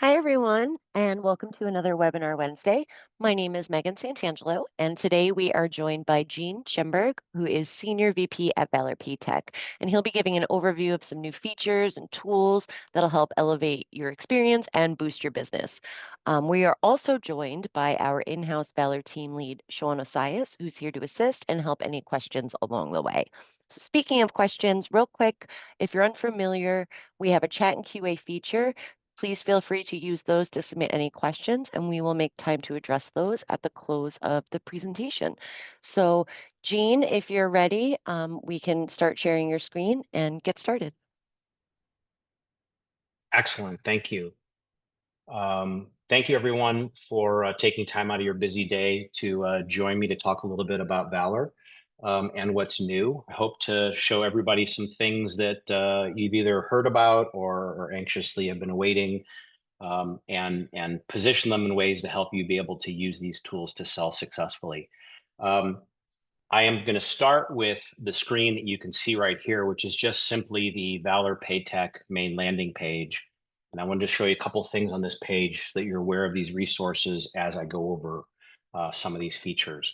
Hi, everyone, and welcome to another Webinar Wednesday. My name is Megan Santangelo, and today we are joined by Gene Schimberg, who is Senior VP at Valor PayTech, and he'll be giving an overview of some new features and tools that'll help elevate your experience and boost your business. We are also joined by our in-house Valor team lead, Sean Osias, who's here to assist and help any questions along the way. So speaking of questions, real quick, if you're unfamiliar, we have a chat and QA feature. Please feel free to use those to submit any questions, and we will make time to address those at the close of the presentation. So, Jean, if you're ready, we can start sharing your screen and get started. Excellent. Thank you. Thank you, everyone, for taking time out of your busy day to join me to talk a little bit about Valor and what's new. I hope to show everybody some things that you've either heard about or anxiously have been awaiting, and position them in ways to help you be able to use these tools to sell successfully. Um, I am going to start with the screen that you can see right here, which is just simply the Valor PayTech main landing page. And I wanted to show you a couple of things on this page so that you're aware of these resources as I go over some of these features.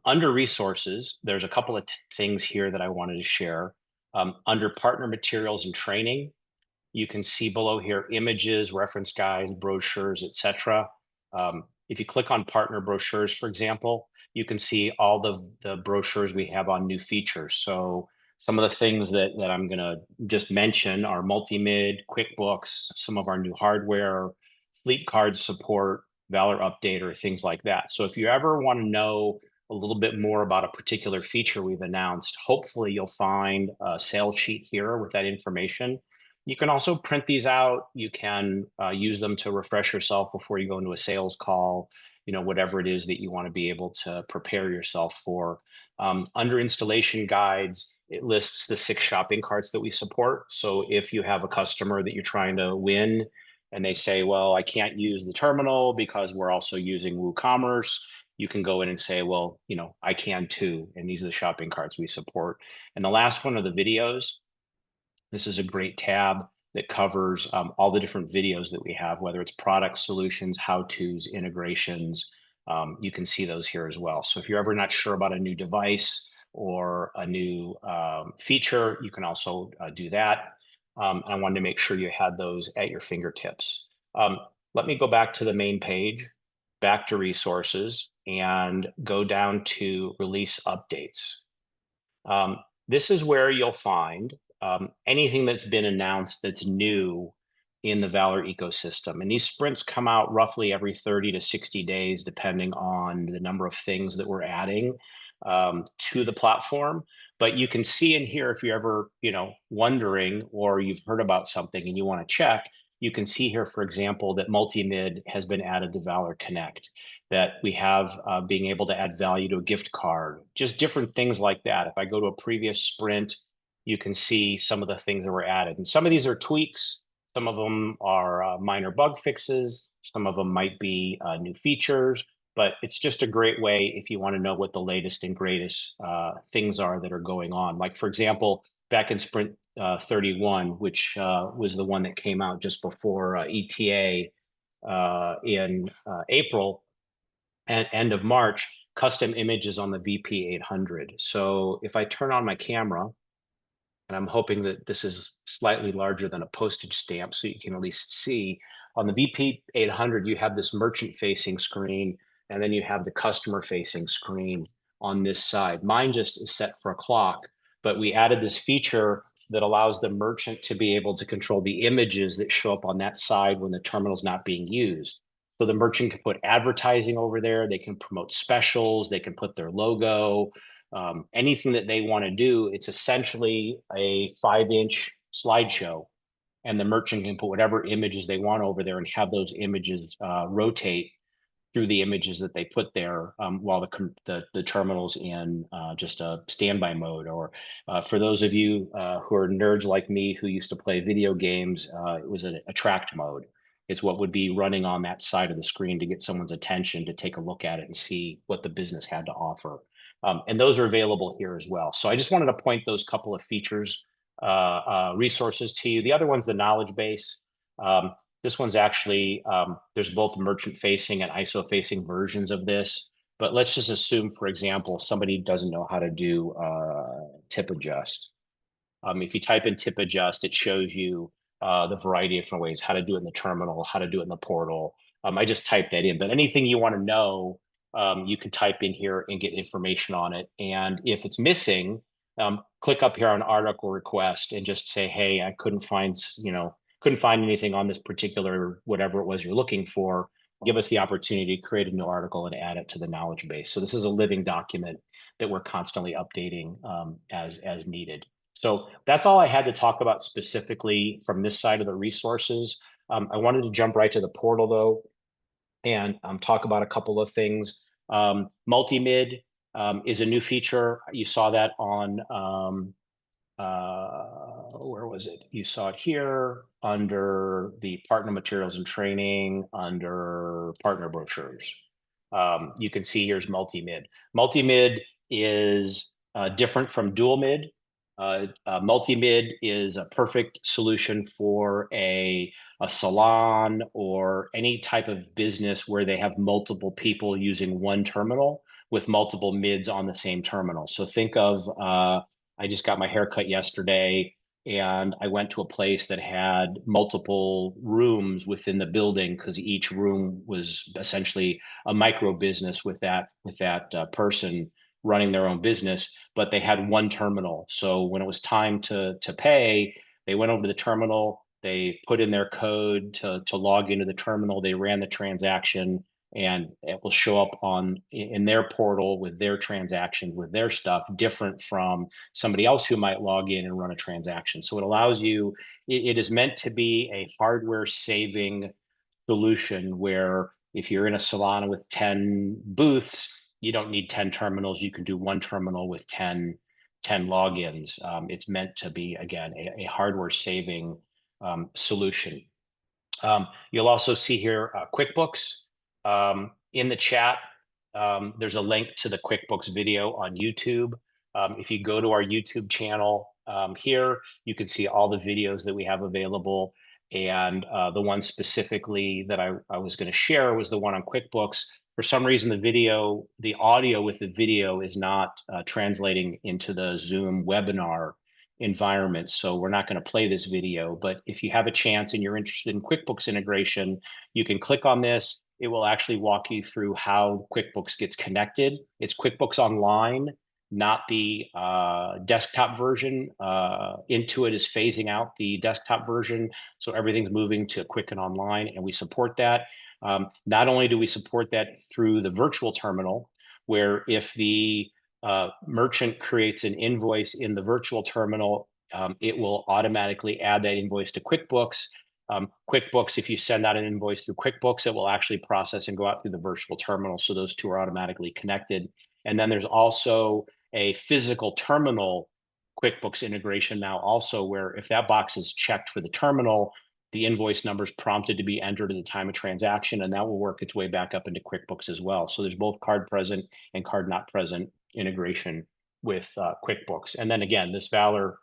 Under resources, there's a couple of things here that I wanted to share. Under partner materials and training, you can see below here images, reference guides, brochures, etc. If you click on partner brochures, for example, you can see all the brochures we have on new features. So some of the things that I'm going to just mention are multi-mid, QuickBooks, some of our new hardware, fleet card support, Valor Updater, things like that. So if you ever want to know a little bit more about a particular feature we've announced, hopefully you'll find a sales sheet here with that information. You can also print these out. You can use them to refresh yourself before you go into a sales call, whatever it is that you want to be able to prepare yourself for. Under installation guides, it lists the 6 shopping carts that we support. So if you have a customer that you're trying to win and they say, well, I can't use the terminal because we're also using WooCommerce, you can go in and say, well, I can too. And these are the shopping carts we support. And the last one are the videos. This is a great tab that covers all the different videos that we have, whether it's product solutions, how-tos, integrations. You can see those here as well. So if you're ever not sure about a new device or a new feature, you can also do that. And I wanted to make sure you had those at your fingertips. Um, Let me go back to the main page, back to resources, and go down to release updates. This is where you'll find anything that's been announced that's new in the Valor ecosystem. And these sprints come out roughly every 30 to 60 days, depending on the number of things that we're adding to the platform. But you can see in here, if you're ever, wondering or you've heard about something and you want to check, you can see here, for example, that multi-mid has been added to Valor Connect, that we have being able to add value to a gift card, just different things like that. If I go to a previous sprint, you can see some of the things that were added. And some of these are tweaks. Some of them are minor bug fixes. Some of them might be new features, but it's just a great way if you want to know what the latest and greatest things are that are going on. Like, for example, back in Sprint 31, which was the one that came out just before ETA in April, and end of March, custom images on the VP 800. So if I turn on my camera, and I'm hoping that this is slightly larger than a postage stamp so you can at least see, on the VP 800, you have this merchant facing screen, and then you have the customer facing screen on this side. Mine just is set for a clock, but we added this feature that allows the merchant to be able to control the images that show up on that side when the terminal is not being used. So the merchant can put advertising over there, they can promote specials, they can put their logo, anything that they want to do. It's essentially a 5-inch slideshow, and the merchant can put whatever images they want over there and have those images rotate through the images that they put there while the terminal's in just a standby mode. Or for those of you who are nerds like me who used to play video games, it was an attract mode. It's what would be running on that side of the screen to get someone's attention to take a look at it and see what the business had to offer. And those are available here as well. So I just wanted to point those couple of features, resources to you. The other one's the knowledge base. This one's actually, there's both merchant facing and ISO facing versions of this. But let's just assume, for example, somebody doesn't know how to do tip adjust. If you type in tip adjust, it shows you the variety of different ways, how to do it in the terminal, how to do it in the portal. I just typed that in, but anything you want to know, you can type in here and get information on it. And if it's missing, click up here on article request and just say, hey, I couldn't find anything on this particular, whatever it was you're looking for. Give us the opportunity to create a new article and add it to the knowledge base. So this is a living document that we're constantly updating as needed. So that's all I had to talk about specifically from this side of the resources. I wanted to jump right to the portal though, and talk about a couple of things. Multi-mid is a new feature. You saw that on, where was it? You saw it here under the partner materials and training under partner brochures. You can see here's multi-mid. Multi-mid is different from dual mid. Multi-mid is a perfect solution for a salon or any type of business where they have multiple people using one terminal with multiple mids on the same terminal. So think of, I just got my hair cut yesterday and I went to a place that had multiple rooms within the building because each room was essentially a micro business with that person running their own business, but they had one terminal. So when it was time to pay, they went over to the terminal, they put in their code to log into the terminal, they ran the transaction, and it will show up in their portal with their transactions, with their stuff, different from somebody else who might log in and run a transaction. So it allows you, it is meant to be a hardware saving solution where if you're in a salon with 10 booths, you don't need 10 terminals. You can do one terminal with 10 logins. It's meant to be, again, a hardware saving solution. You'll also see here QuickBooks. In the chat, there's a link to the QuickBooks video on YouTube. If you go to our YouTube channel here, you can see all the videos that we have available. And the one specifically that I was going to share was the one on QuickBooks. For some reason, the audio with the video is not translating into the Zoom webinar environment. So we're not going to play this video, but if you have a chance and you're interested in QuickBooks integration, you can click on this. It will actually walk you through how QuickBooks gets connected. It's QuickBooks Online, not the desktop version. Intuit is phasing out the desktop version, so everything's moving to Quicken Online, and we support that. Not only do we support that through the virtual terminal, where if the merchant creates an invoice in the virtual terminal, it will automatically add that invoice to QuickBooks. QuickBooks, if you send out an invoice through QuickBooks, it will actually process and go out through the virtual terminal. So those two are automatically connected. And then there's also a physical terminal QuickBooks integration now also, where if that box is checked for the terminal, the invoice number is prompted to be entered at the time of transaction, and that will work its way back up into QuickBooks as well. So there's both card present and card not present integration with QuickBooks. And then again, this Valor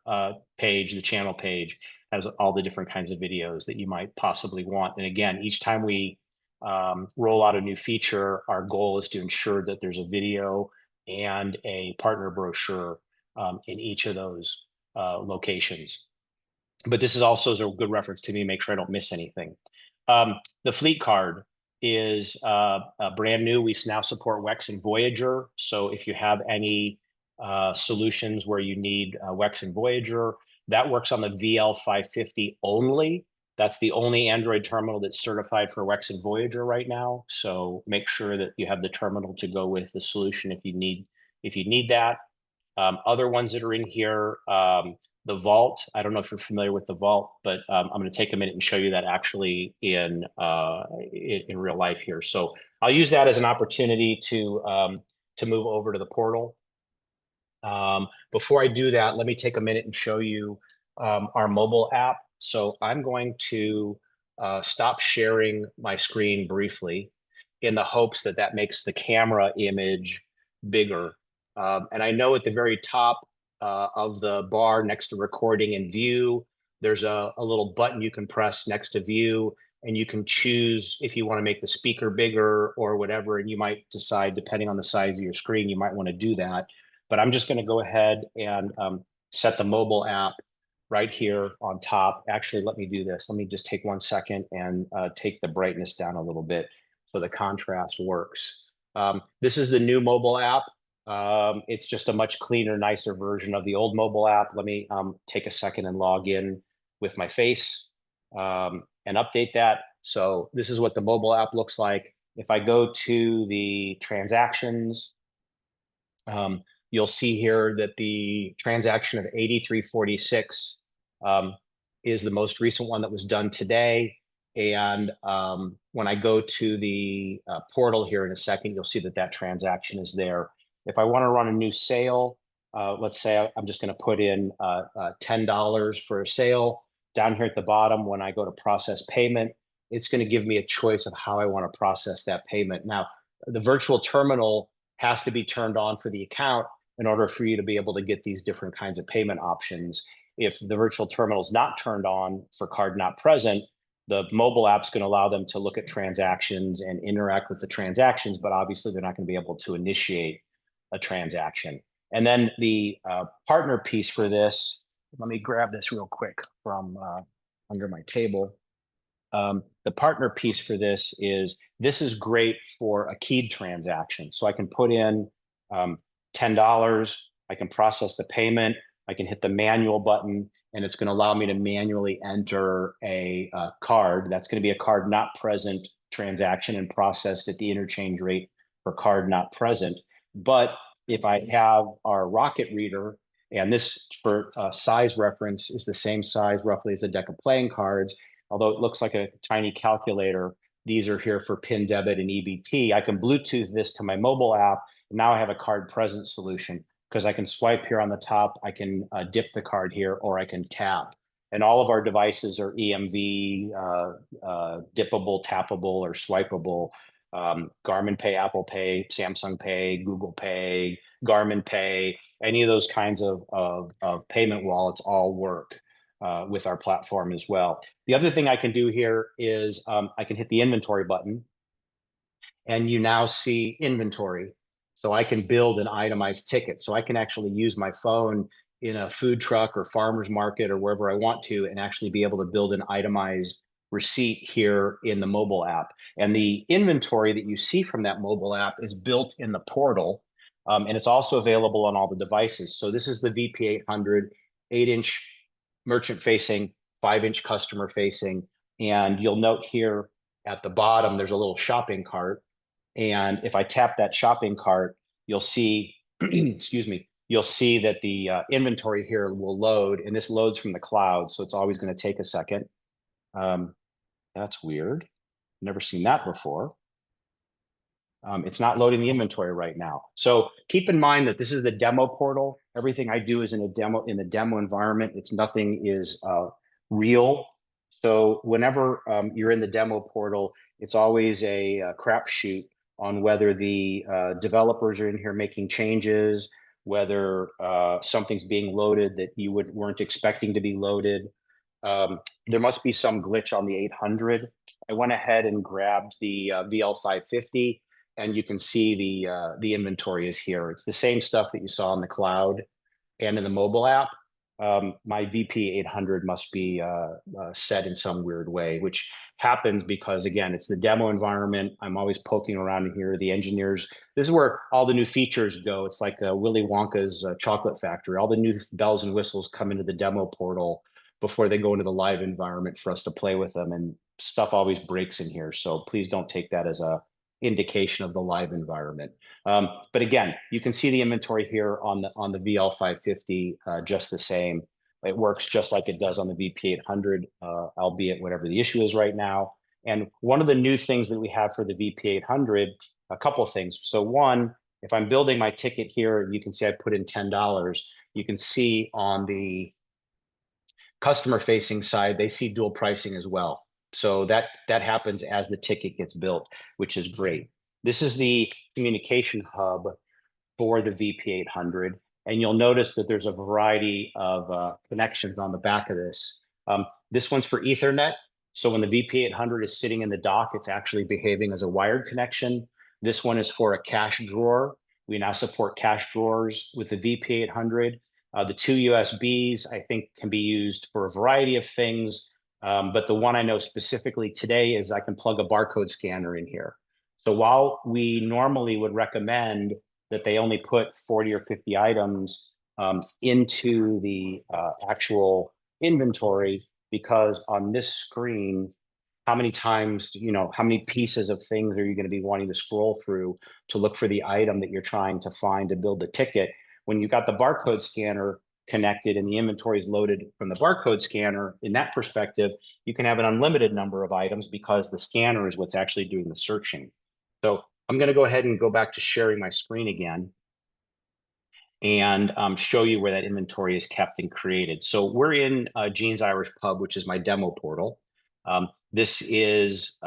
page, the channel page, has all the different kinds of videos that you might possibly want. And again, each time we roll out a new feature, our goal is to ensure that there's a video and a partner brochure in each of those locations. But this is also a good reference to me, make sure I don't miss anything. The fleet card is brand new. We now support WEX and Voyager. So if you have any solutions where you need WEX and Voyager, that works on the VL550 only. That's the only Android terminal that's certified for WEX and Voyager right now. So make sure that you have the terminal to go with the solution if you need that. Other ones that are in here, the Vault. I don't know if you're familiar with the Vault, but I'm going to take a minute and show you that actually in real life here. So I'll use that as an opportunity to move over to the portal. Before I do that, let me take a minute and show you our mobile app. So I'm going to stop sharing my screen briefly in the hopes that that makes the camera image bigger. And I know at the very top of the bar next to recording and view, there's a little button you can press next to view. and you can choose if you want to make the speaker bigger or whatever, and you might decide, depending on the size of your screen, you might want to do that. But I'm just going to go ahead and set the mobile app right here on top. Actually, let me do this. Let me just take 1 second and take the brightness down a little bit so the contrast works. This is the new mobile app. It's just a much cleaner, nicer version of the old mobile app. Let me take a second and log in with my face and update that. So this is what the mobile app looks like. If I go to the transactions, you'll see here that the transaction of 8346 is the most recent one that was done today. And when I go to the portal here in a second, you'll see that that transaction is there. If I want to run a new sale, let's say I'm just going to put in $10 for a sale. Down here at the bottom, when I go to process payment, it's going to give me a choice of how I want to process that payment. Now, the virtual terminal has to be turned on for the account in order for you to be able to get these different kinds of payment options. If the virtual terminal is not turned on for card not present, the mobile app's going to allow them to look at transactions and interact with the transactions, but obviously they're not going to be able to initiate a transaction. And then the partner piece for this, let me grab this real quick from under my table. The partner piece for this is great for a keyed transaction. So I can put in $10, I can process the payment, I can hit the manual button, and it's going to allow me to manually enter a card. That's going to be a card not present transaction and processed at the interchange rate for card not present. But if I have our Rocket reader, and this for size reference is the same size roughly as a deck of playing cards, although it looks like a tiny calculator, these are here for PIN debit and EBT. I can Bluetooth this to my mobile app. And now I have a card present solution because I can swipe here on the top. I can dip the card here, or I can tap. And all of our devices are EMV, dippable, tappable, or swipeable. Garmin Pay, Apple Pay, Samsung Pay, Google Pay, Garmin Pay, any of those kinds of payment wallets all work with our platform as well. The other thing I can do here is I can hit the inventory button, and you now see inventory. So I can build an itemized ticket. So I can actually use my phone in a food truck or farmer's market or wherever I want to, and actually be able to build an itemized receipt here in the mobile app. And the inventory that you see from that mobile app is built in the portal, and it's also available on all the devices. So this is the VP800, 8-inch merchant facing, 5-inch customer facing. And you'll note here at the bottom, there's a little shopping cart. And if I tap that shopping cart, you'll see, excuse me, you'll see that the inventory here will load, and this loads from the cloud. So it's always going to take a second. That's weird. Never seen that before. It's not loading the inventory right now. So keep in mind that this is the demo portal. Everything I do is in the demo environment. It's nothing is real. So whenever you're in the demo portal, it's always a crapshoot on whether the developers are in here making changes, whether something's being loaded that you weren't expecting to be loaded. There must be some glitch on the 800. I went ahead and grabbed the VL550, and you can see the inventory is here. It's the same stuff that you saw in the cloud and in the mobile app. My VP800 must be set in some weird way, which happens because, again, it's the demo environment. I'm always poking around in here. The engineers, this is where all the new features go. It's like Willy Wonka's chocolate factory. All the new bells and whistles come into the demo portal before they go into the live environment for us to play with them. And stuff always breaks in here. So please don't take that as a indication of the live environment. But again, you can see the inventory here on the VL550 just the same. It works just like it does on the VP800, albeit whatever the issue is right now. And one of the new things that we have for the VP800, a couple of things. So one, if I'm building my ticket here, you can see I put in $10. You can see on the customer facing side, they see dual pricing as well. So that happens as the ticket gets built, which is great. This is the communication hub for the VP800. And you'll notice that there's a variety of connections on the back of this. This one's for Ethernet. So when the VP800 is sitting in the dock, it's actually behaving as a wired connection. This one is for a cash drawer. We now support cash drawers with the VP800. The two USBs, I think, can be used for a variety of things. But the one I know specifically today is I can plug a barcode scanner in here. So while we normally would recommend that they only put 40 or 50 items into the actual inventory, because on this screen, how many times, how many pieces of things are you going to be wanting to scroll through to look for the item that you're trying to find to build the ticket? When you've got the barcode scanner connected and the inventory is loaded from the barcode scanner, in that perspective, you can have an unlimited number of items because the scanner is what's actually doing the searching. So I'm going to go ahead and go back to sharing my screen again and show you where that inventory is kept and created. So we're in Gene's Irish Pub, which is my demo portal. This is,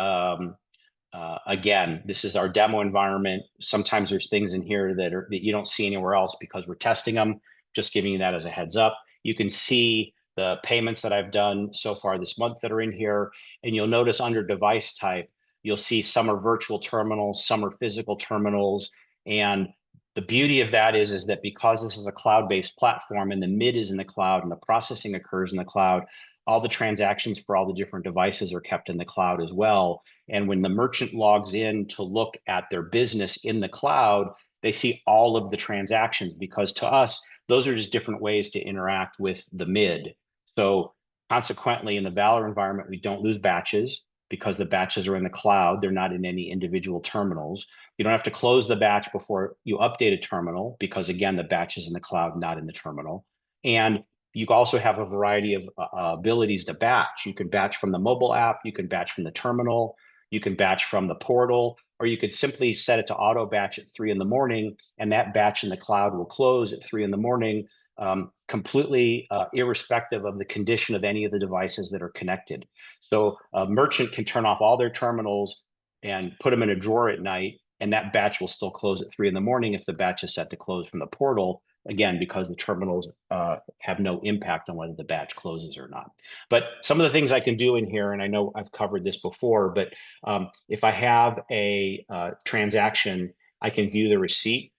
again, this is our demo environment. Sometimes there's things in here that you don't see anywhere else because we're testing them. Just giving you that as a heads up. You can see the payments that I've done so far this month that are in here. And you'll notice under device type, you'll see some are virtual terminals, some are physical terminals. And the beauty of that is that because this is a cloud-based platform and the mid is in the cloud and the processing occurs in the cloud, all the transactions for all the different devices are kept in the cloud as well. And when the merchant logs in to look at their business in the cloud, they see all of the transactions, because to us, those are just different ways to interact with the mid. So consequently, in the Valor environment, we don't lose batches because the batches are in the cloud. They're not in any individual terminals. You don't have to close the batch before you update a terminal because, again, the batch is in the cloud, not in the terminal. And you also have a variety of abilities to batch. You can batch from the mobile app, you can batch from the terminal, you can batch from the portal, or you could simply set it to auto batch at 3 in the morning, and that batch in the cloud will close at 3 in the morning, completely irrespective of the condition of any of the devices that are connected. So a merchant can turn off all their terminals and put them in a drawer at night, and that batch will still close at 3 in the morning if the batch is set to close from the portal, again, because the terminals have no impact on whether the batch closes or not. But some of the things I can do in here, and I know I've covered this before, but if I have a transaction, I can view the receipt.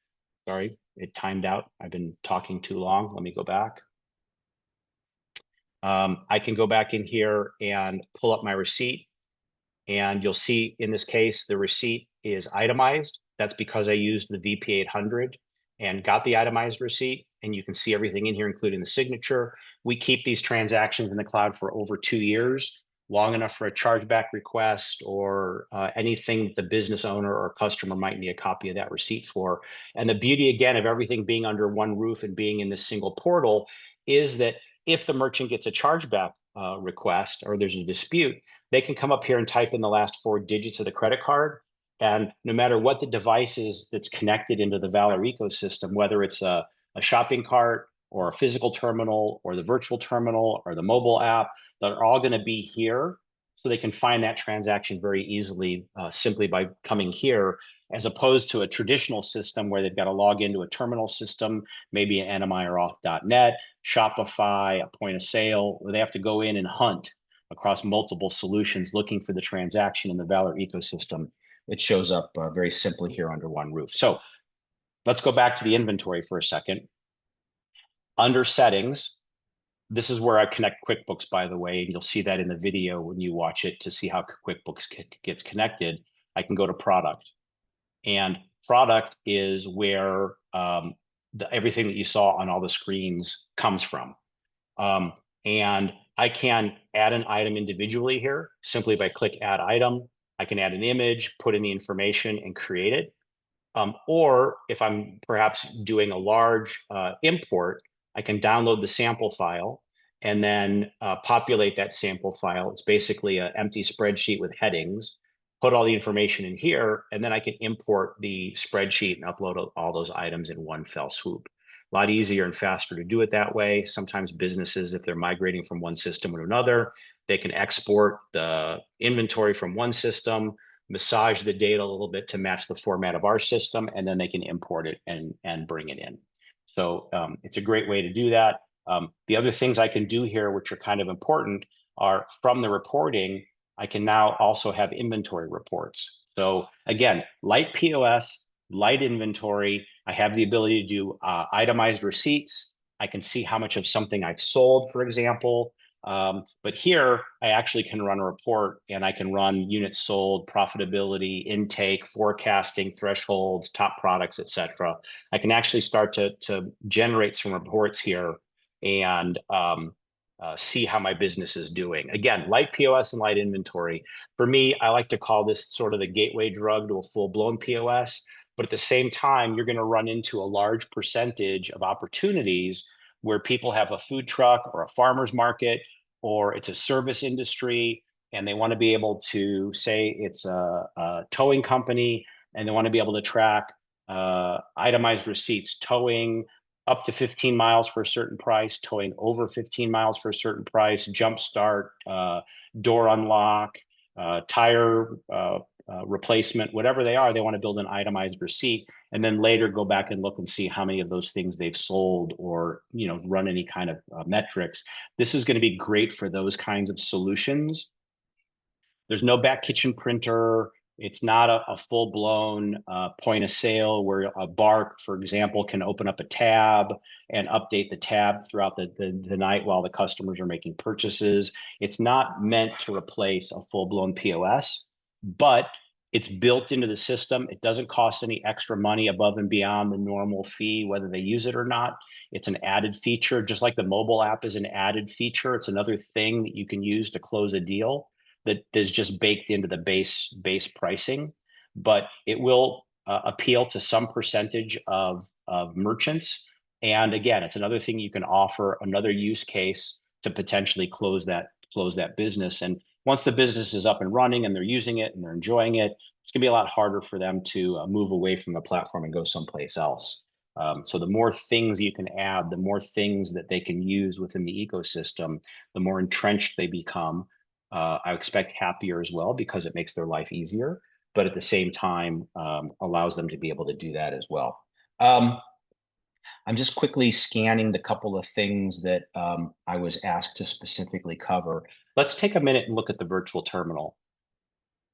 Sorry, it timed out. I've been talking too long. Let me go back. I can go back in here and pull up my receipt. And you'll see in this case, the receipt is itemized. That's because I used the VP800 and got the itemized receipt. And you can see everything in here, including the signature. We keep these transactions in the cloud for over 2 years, long enough for a chargeback request or anything that the business owner or customer might need a copy of that receipt for. And the beauty, again, of everything being under one roof and being in this single portal is that if the merchant gets a chargeback request or there's a dispute, they can come up here and type in the last 4 digits of the credit card. And no matter what the device is that's connected into the Valor ecosystem, whether it's a shopping cart or a physical terminal or the virtual terminal or the mobile app, they're all going to be here. So they can find that transaction very easily simply by coming here, as opposed to a traditional system where they've got to log into a terminal system, maybe an NMI or auth.net, Shopify, a point of sale, where they have to go in and hunt across multiple solutions looking for the transaction in the Valor ecosystem. It shows up very simply here under one roof. So let's go back to the inventory for a second. Under settings, this is where I connect QuickBooks, by the way, and you'll see that in the video when you watch it to see how QuickBooks gets connected. I can go to product, and product is where everything that you saw on all the screens comes from. And I can add an item individually here simply by click add item. I can add an image, put in the information and create it. Or if I'm perhaps doing a large import, I can download the sample file and then populate that sample file. It's basically an empty spreadsheet with headings, put all the information in here, and then I can import the spreadsheet and upload all those items in one fell swoop. A lot easier and faster to do it that way. Sometimes businesses, if they're migrating from one system to another, they can export the inventory from one system, massage the data a little bit to match the format of our system, and then they can import it and bring it in. So it's a great way to do that. The other things I can do here, which are kind of important, are from the reporting, I can now also have inventory reports. So again, light POS, light inventory. I have the ability to do itemized receipts. I can see how much of something I've sold, for example. But here, I actually can run a report and I can run units sold, profitability, intake, forecasting, thresholds, top products, etc. I can actually start to generate some reports here and see how my business is doing. Again, light POS and light inventory. For me, I like to call this sort of the gateway drug to a full-blown POS. But at the same time, you're going to run into a large percentage of opportunities where people have a food truck or a farmer's market, or it's a service industry, and they want to be able to say it's a towing company, and they want to be able to track itemized receipts, towing up to 15 miles for a certain price, towing over 15 miles for a certain price, jump start, door unlock, tire replacement, whatever they are, they want to build an itemized receipt and then later go back and look and see how many of those things they've sold or run any kind of metrics. This is going to be great for those kinds of solutions. There's no back kitchen printer. It's not a full-blown point of sale where a bar, for example, can open up a tab and update the tab throughout the night while the customers are making purchases. It's not meant to replace a full-blown POS, but it's built into the system. It doesn't cost any extra money above and beyond the normal fee, whether they use it or not. It's an added feature, just like the mobile app is an added feature. It's another thing that you can use to close a deal that is just baked into the base pricing, but it will appeal to some percentage of merchants. And again, it's another thing you can offer, another use case to potentially close that business. And once the business is up and running and they're using it and they're enjoying it, it's gonna be a lot harder for them to move away from the platform and go someplace else. So the more things you can add, the more things that they can use within the ecosystem, the more entrenched they become. I expect happier as well because it makes their life easier, but at the same time allows them to be able to do that as well. Um, I'm just quickly scanning the couple of things that I was asked to specifically cover. Let's take a minute and look at the virtual terminal.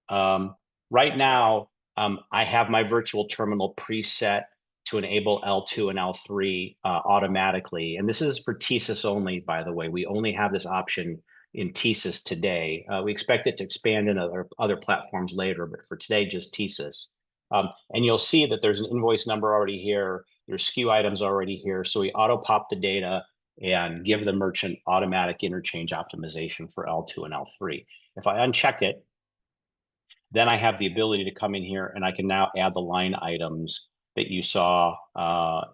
Right now, I have my virtual terminal preset to enable L2 and L3 automatically. And this is for TSYS only, by the way. We only have this option in TSYS today. We expect it to expand in other platforms later, but for today, just TSYS. And you'll see that there's an invoice number already here. There's SKU items already here. So we auto pop the data and give the merchant automatic interchange optimization for L2 and L3. If I uncheck it, then I have the ability to come in here and I can now add the line items that you saw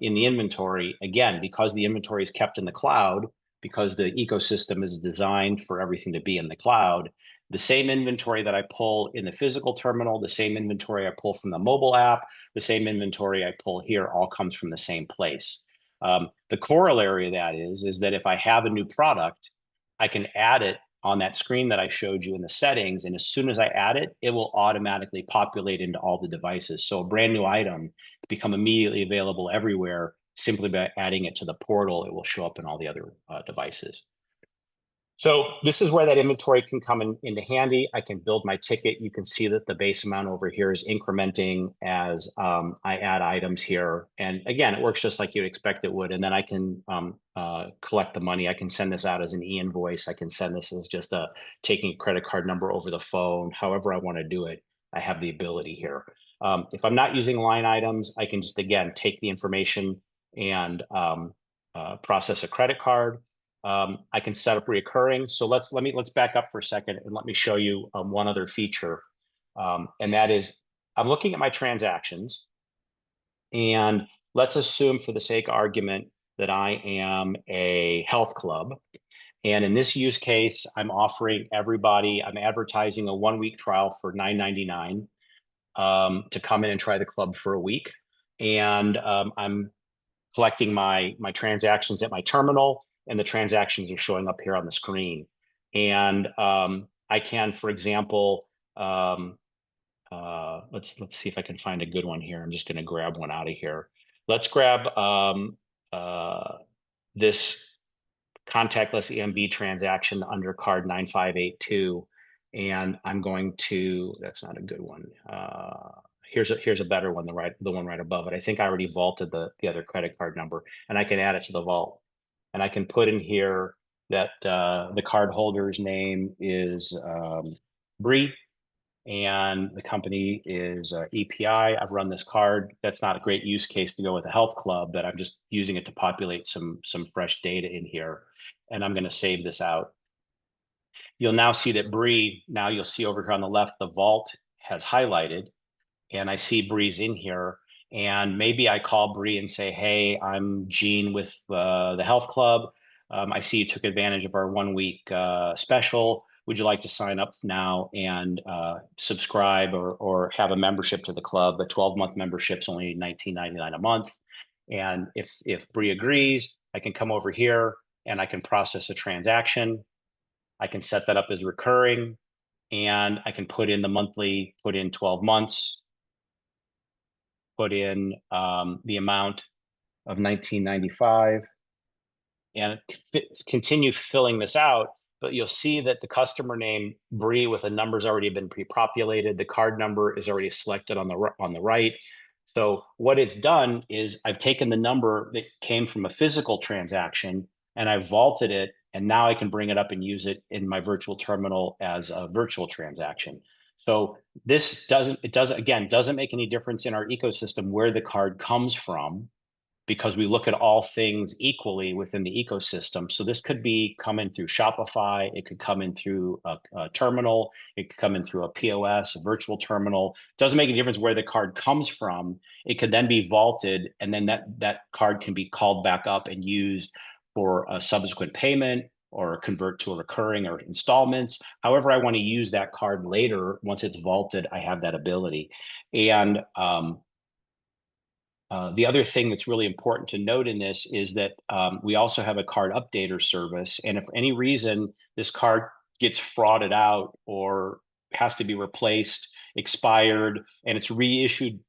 in the inventory. Again, because the inventory is kept in the cloud, because the ecosystem is designed for everything to be in the cloud, the same inventory that I pull in the physical terminal, the same inventory I pull from the mobile app, the same inventory I pull here all comes from the same place. The corollary of that is that if I have a new product, I can add it on that screen that I showed you in the settings. And as soon as I add it, it will automatically populate into all the devices. So a brand new item become immediately available everywhere simply by adding it to the portal. It will show up in all the other devices. So this is where that inventory can come into handy. I can build my ticket. You can see that the base amount over here is incrementing as I add items here. And again, it works just like you'd expect it would. And then I can collect the money. I can send this out as an e-invoice. I can send this as just taking a credit card number over the phone. However I want to do it, I have the ability here. If I'm not using line items, I can just, again, take the information and process a credit card. I can set up reoccurring. So let's back up for a second and let me show you one other feature. And that is I'm looking at my transactions, and let's assume for the sake of argument that I am a health club. And in this use case, I'm offering everybody, I'm advertising a 1-week trial for $9.99 to come in and try the club for a week. And I'm collecting my transactions at my terminal, and the transactions are showing up here on the screen. And I can, for example, let's see if I can find a good one here. I'm just going to grab one out of here. Let's grab this contactless EMV transaction under card 9582. and I'm going to, that's not a good one. Here's a better one, the one right above it. I think I already vaulted the other credit card number, and I can add it to the vault. And I can put in here that the card holder's name is Bree, and the company is EPI. I've run this card. That's not a great use case to go with a health club, but I'm just using it to populate some fresh data in here. And I'm going to save this out. You'll now see that Bree, now you'll see over here on the left, the vault has highlighted, and I see Bree's in here. And maybe I call Bree and say, hey, I'm Gene with the health club. I see you took advantage of our 1 week special. Would you like to sign up now and subscribe or have a membership to the club? A 12-month membership's only $19.99 a month. And if Bree agrees, I can come over here and I can process a transaction. I can set that up as recurring, and I can put in the monthly, put in 12 months, put in the amount of 1995, and continue filling this out. But you'll see that the customer name Bree with a number's already been pre-populated. The card number is already selected on the right. So what it's done is I've taken the number that came from a physical transaction and I've vaulted it, and now I can bring it up and use it in my virtual terminal as a virtual transaction. So this doesn't make any difference in our ecosystem where the card comes from, because we look at all things equally within the ecosystem. So this could be coming through Shopify, it could come in through a terminal, it could come in through a POS, a virtual terminal. It doesn't make a difference where the card comes from. It could then be vaulted, and then that card can be called back up and used for a subsequent payment or convert to a recurring or installments. However I want to use that card later, once it's vaulted, I have that ability. And the other thing that's really important to note in this is that we also have a card updater service. And if for any reason this card gets frauded out or has to be replaced, expired, and it's reissued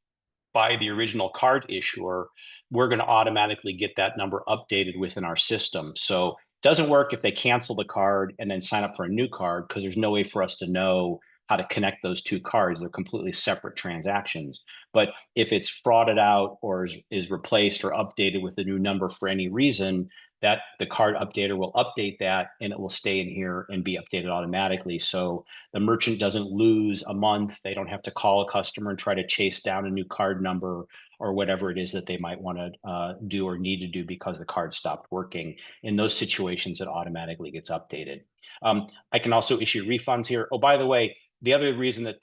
by the original card issuer, we're going to automatically get that number updated within our system. So it doesn't work if they cancel the card and then sign up for a new card, because there's no way for us to know how to connect those two cards. They're completely separate transactions. But if it's frauded out or is replaced or updated with a new number for any reason, that the card updater will update that and it will stay in here and be updated automatically. So the merchant doesn't lose a month. They don't have to call a customer and try to chase down a new card number or whatever it is that they might want to do or need to do because the card stopped working. In those situations, it automatically gets updated. I can also issue refunds here. Oh, by the way, the other reason that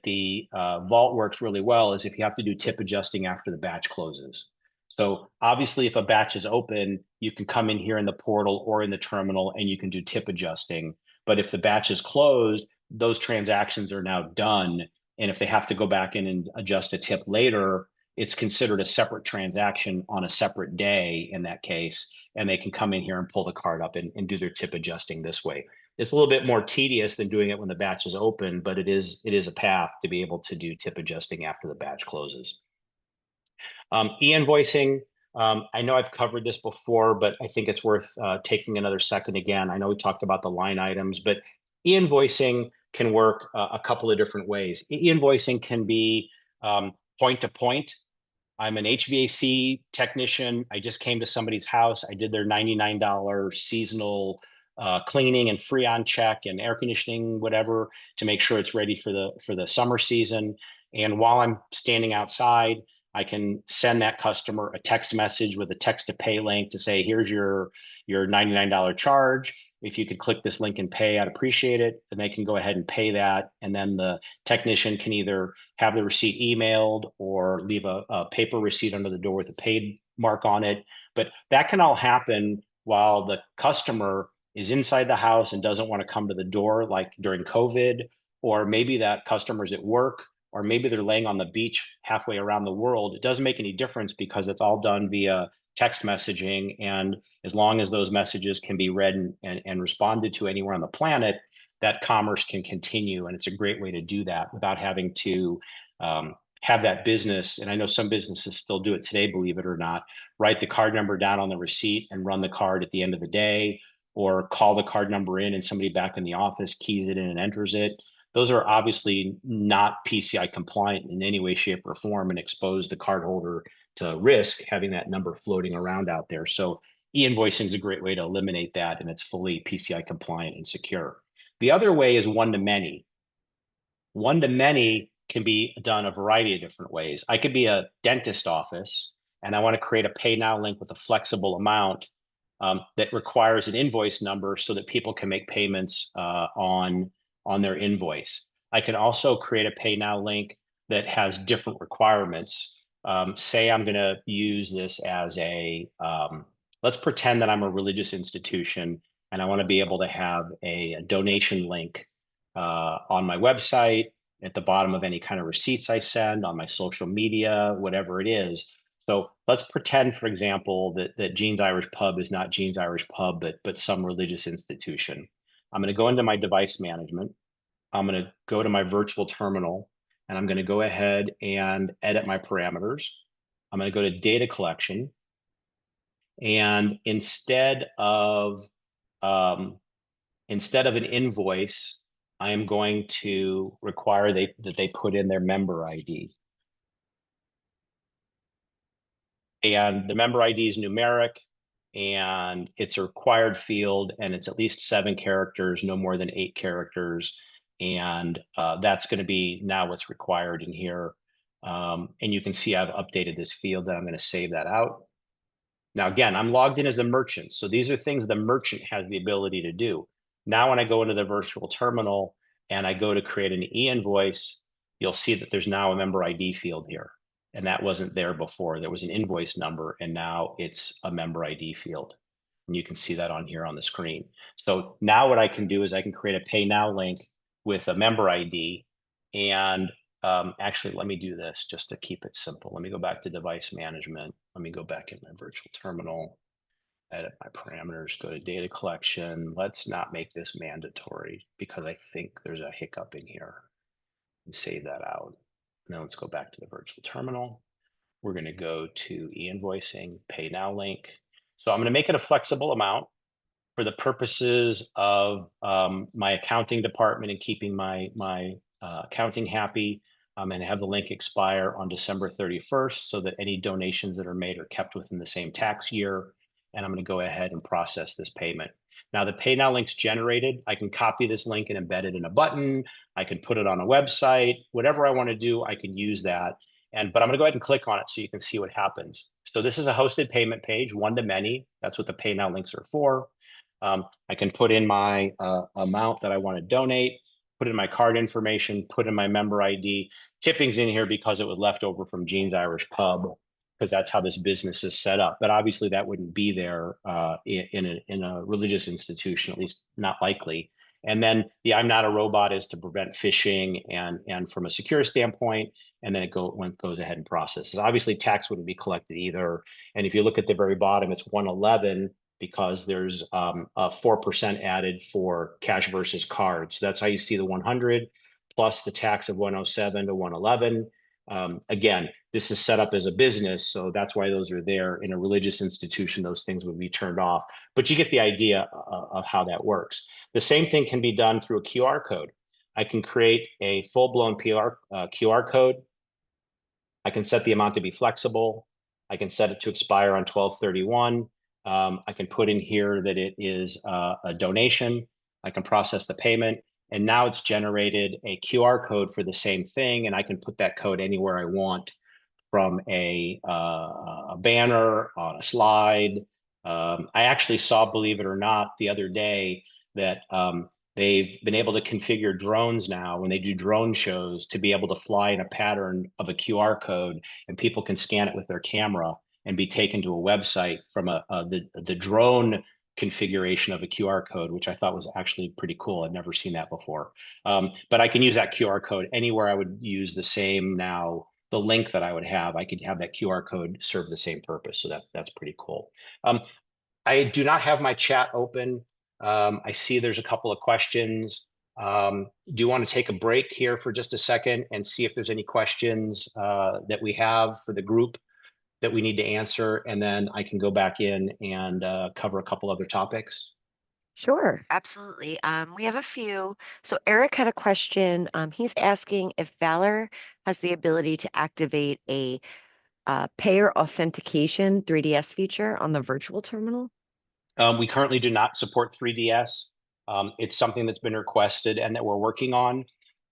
the vault works really well is if you have to do tip adjusting after the batch closes. So obviously, if a batch is open, you can come in here in the portal or in the terminal and you can do tip adjusting. But if the batch is closed, those transactions are now done. And if they have to go back in and adjust a tip later, it's considered a separate transaction on a separate day in that case. And they can come in here and pull the card up and do their tip adjusting this way. It's a little bit more tedious than doing it when the batch is open, but it is a path to be able to do tip adjusting after the batch closes. E-invoicing, I know I've covered this before, but I think it's worth taking another second again. I know we talked about the line items, but e-invoicing can work a couple of different ways. E-invoicing can be point to point. I'm an HVAC technician. I just came to somebody's house. I did their $99 seasonal cleaning and Freon check and air conditioning, whatever, to make sure it's ready for the summer season. And while I'm standing outside, I can send that customer a text message with a text to pay link to say, here's your $99 charge. If you could click this link and pay, I'd appreciate it. And they can go ahead and pay that. And then the technician can either have the receipt emailed or leave a paper receipt under the door with a paid mark on it. But that can all happen while the customer is inside the house and doesn't want to come to the door, like during COVID, or maybe that customer's at work, or maybe they're laying on the beach halfway around the world. It doesn't make any difference because it's all done via text messaging. And as long as those messages can be read and responded to anywhere on the planet, that commerce can continue. And it's a great way to do that without having to have that business. And I know some businesses still do it today, believe it or not, write the card number down on the receipt and run the card at the end of the day. or call the card number in and somebody back in the office keys it in and enters it. Those are obviously not PCI compliant in any way, shape, or form and expose the cardholder to risk having that number floating around out there. So e-invoicing is a great way to eliminate that, and it's fully PCI compliant and secure. The other way is one-to-many. One-to-many can be done a variety of different ways. I could be a dentist office and I want to create a pay now link with a flexible amount that requires an invoice number so that people can make payments on their invoice. I can also create a pay now link that has different requirements. Say I'm going to use this as let's pretend that I'm a religious institution and I want to be able to have a donation link on my website, at the bottom of any kind of receipts I send, on my social media, whatever it is. So let's pretend, for example, that Gene's Irish Pub is not Gene's Irish Pub, but some religious institution. I'm going to go into my device management. I'm going to go to my virtual terminal, and I'm going to go ahead and edit my parameters. I'm going to go to data collection. And instead of an invoice, I am going to require that they put in their member ID. And the member ID is numeric, and it's a required field, and it's at least 7 characters, no more than 8 characters. And that's going to be now what's required in here. And you can see I've updated this field, and I'm going to save that out. Now, again, I'm logged in as a merchant. So these are things the merchant has the ability to do. Now, when I go into the virtual terminal and I go to create an e-invoice, you'll see that there's now a member ID field here. And that wasn't there before. There was an invoice number, and now it's a member ID field. And you can see that on here on the screen. So now what I can do is I can create a Pay Now link with a member ID. And actually, let me do this just to keep it simple. Let me go back to device management. Let me go back in my virtual terminal, edit my parameters, go to data collection. Let's not make this mandatory because I think there's a hiccup in here, and save that out. Now let's go back to the virtual terminal. We're going to go to e-invoicing, pay now link. So I'm going to make it a flexible amount for the purposes of my accounting department and keeping my accounting happy, and have the link expire on December 31st so that any donations that are made are kept within the same tax year. And I'm going to go ahead and process this payment. Now, the Pay Now link's generated. I can copy this link and embed it in a button. I can put it on a website. Whatever I want to do, I can use that. But I'm going to go ahead and click on it so you can see what happens. So this is a hosted payment page, one-to-many. That's what the Pay Now links are for. I can put in my amount that I want to donate, put in my card information, put in my member ID. Tipping's in here because it was left over from Gene's Irish Pub, because that's how this business is set up. But obviously that wouldn't be there in a religious institution, at least not likely. And then the I'm not a robot is to prevent phishing and from a secure standpoint, and then it goes ahead and processes. Obviously tax wouldn't be collected either. And if you look at the very bottom, it's 111 because there's a 4% added for cash versus card. So that's how you see the 100 plus the tax of 107 to 111. Again, this is set up as a business, so that's why those are there. In a religious institution, those things would be turned off. But you get the idea of how that works. The same thing can be done through a QR code. I can create a full-blown QR code. I can set the amount to be flexible. I can set it to expire on 12/31. I can put in here that it is a donation. I can process the payment. And now it's generated a QR code for the same thing. And I can put that code anywhere I want, from a banner, on a slide. I actually saw, believe it or not, the other day that they've been able to configure drones now when they do drone shows to be able to fly in a pattern of a QR code, and people can scan it with their camera and be taken to a website from the drone configuration of a QR code, which I thought was actually pretty cool. I'd never seen that before. But I can use that QR code anywhere. I would use the same now. The link that I would have, I could have that QR code serve the same purpose. So that's pretty cool. I do not have my chat open. I see there's a couple of questions. Do you want to take a break here for just a second and see if there's any questions that we have for the group that we need to answer? And then I can go back in and cover a couple other topics. Sure, absolutely. We have a few. So Eric had a question. He's asking if Valor has the ability to activate a payer authentication 3DS feature on the virtual terminal. We currently do not support 3DS. It's something that's been requested and that we're working on.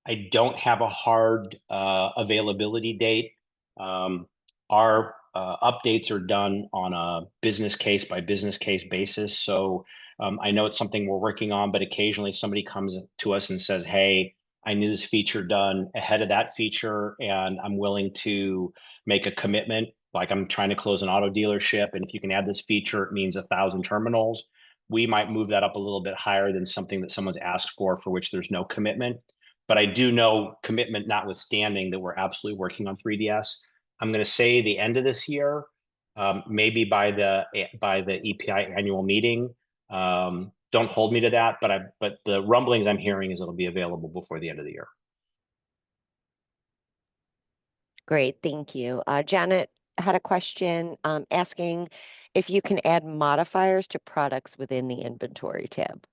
I don't have a hard availability date. Our updates are done on a business case by business case basis. So I know it's something we're working on, but occasionally somebody comes to us and says, "Hey, I need this feature done ahead of that feature, and I'm willing to make a commitment. Like I'm trying to close an auto dealership, and if you can add this feature, it means 1,000 terminals." We might move that up a little bit higher than something that someone's asked for which there's no commitment. But I do know, commitment notwithstanding, that we're absolutely working on 3DS. I'm going to say the end of this year, maybe by the EPI annual meeting. Don't hold me to that, but the rumblings I'm hearing is it'll be available before the end of the year. Great, thank you. Janet had a question asking if you can add modifiers to products within the inventory tab.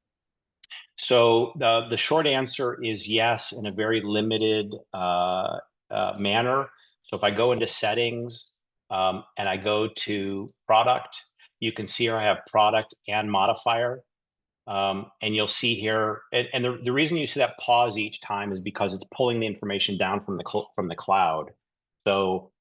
So the short answer is yes, in a very limited manner. So if I go into settings and I go to product, you can see here I have product and modifier. And you'll see here, and the reason you see that pause each time is because it's pulling the information down from the cloud. So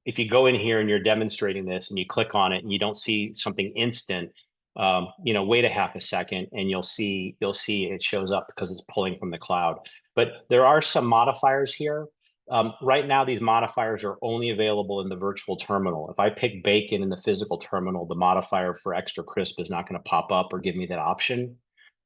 if you go in here and you're demonstrating this and you click on it and you don't see something instant, wait a half a second and you'll see it shows up because it's pulling from the cloud. But there are some modifiers here. Right now, these modifiers are only available in the virtual terminal. If I pick bacon in the physical terminal, the modifier for extra crisp is not going to pop up or give me that option.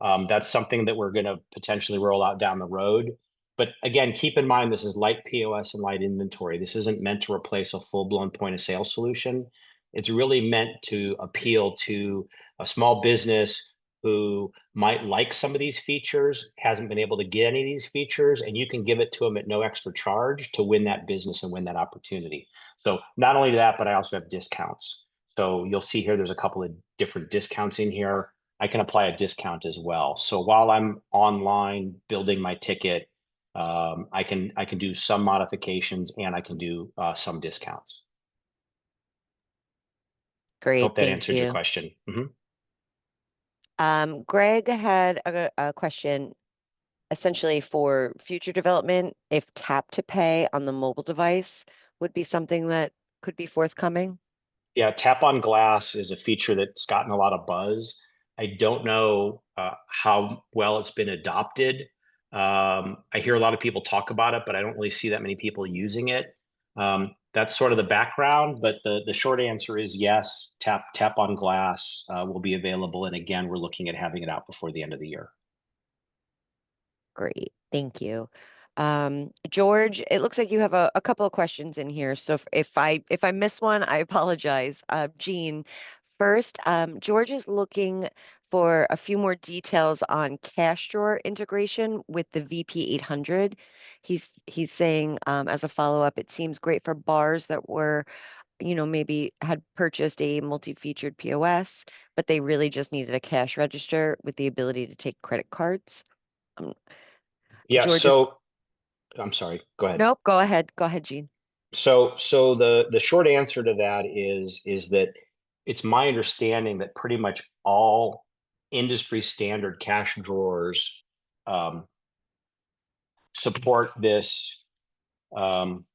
That's something that we're going to potentially roll out down the road. But again, keep in mind, this is light POS and light inventory. This isn't meant to replace a full-blown point of sale solution. It's really meant to appeal to a small business who might like some of these features, hasn't been able to get any of these features, and you can give it to them at no extra charge to win that business and win that opportunity. So not only that, but I also have discounts. So you'll see here, there's a couple of different discounts in here. I can apply a discount as well. So while I'm online building my ticket, I can do some modifications and I can do some discounts. Great, Hope that thank answered your you. question. Mhm. Greg had a question essentially for future development, if tap to pay on the mobile device would be something that could be forthcoming. Yeah, tap on glass is a feature that's gotten a lot of buzz. I don't know how well it's been adopted. I hear a lot of people talk about it, but I don't really see that many people using it. That's sort of the background, but the short answer is yes, tap on glass will be available. And again, we're looking at having it out before the end of the year. Great, thank you. George, it looks like you have a couple of questions in here. So if I miss one, I apologize. Jean, first, George is looking for a few more details on cash drawer integration with the VP 800. He's saying as a follow-up, it seems great for bars that were, maybe had purchased a multi-featured POS, but they really just needed a cash register with the ability to take credit cards. Um, Yeah, George is, so I'm sorry, go ahead. nope, go ahead. Go ahead, Gene. So the short answer to that is that it's my understanding that pretty much all industry standard cash drawers um, support this um,